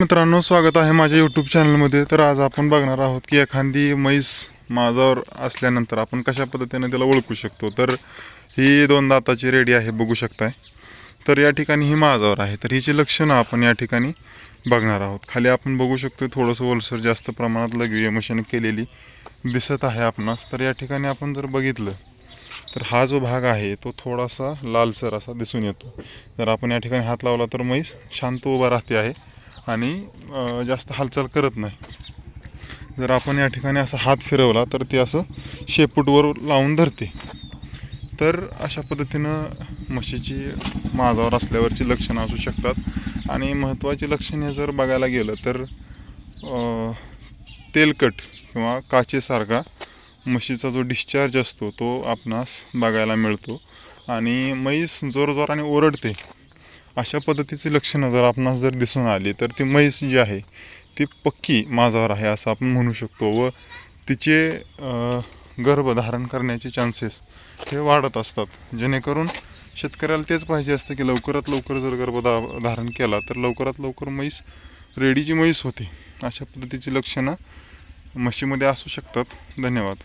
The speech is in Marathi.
मित्रांनो, स्वागत आहे माझ्या यूट्यूब चॅनलमध्ये. तर आज आपण बघणार आहोत की एखादी म्हैस माझावर असल्यानंतर आपण कशा पद्धतीने त्याला ओळखू शकतो. तर ही 2 दाताची रेडी आहे, बघू शकताय. तर या ठिकाणी ही माझावर आहे. तर हिची लक्षणं आपण या ठिकाणी बघणार आहोत. खाली आपण बघू शकतो थोडंसं ओलसर जास्त प्रमाणात लघवी मशीन केलेली दिसत आहे आपणास. तर या ठिकाणी आपण जर बघितलं तर हा जो भाग आहे तो थोडासा लालसर असा दिसून येतो. जर आपण या ठिकाणी हात लावला तर म्हैस शांत उभा राहते आहे आणि जास्त हालचाल करत नाही. जर आपण या ठिकाणी असा हात फिरवला तर ती असं शेपूटवर लावून धरते. तर अशा पद्धतीनं म्हशीची माझावर असल्यावरची लक्षणं असू शकतात. आणि महत्त्वाची लक्षणे जर बघायला गेलं तर तेलकट किंवा काचेसारखा म्हशीचा जो डिस्चार्ज असतो तो आपणास बघायला मिळतो. आणि म्हैस जोरजोराने ओरडते, अशा पद्धतीची लक्षणं जर आपणास जर दिसून आली तर ती म्हैस जी आहे ती पक्की माझावर आहे असं आपण म्हणू शकतो. व तिचे गर्भ धारण करण्याचे चान्सेस हे वाढत असतात. जेणेकरून शेतकऱ्याला तेच पाहिजे असतं की लवकरात लवकर जर धारण केला तर लवकरात लवकर म्हैस रेडीची म्हैस होते. अशा पद्धतीची लक्षणं म्हशीमध्ये असू शकतात. धन्यवाद.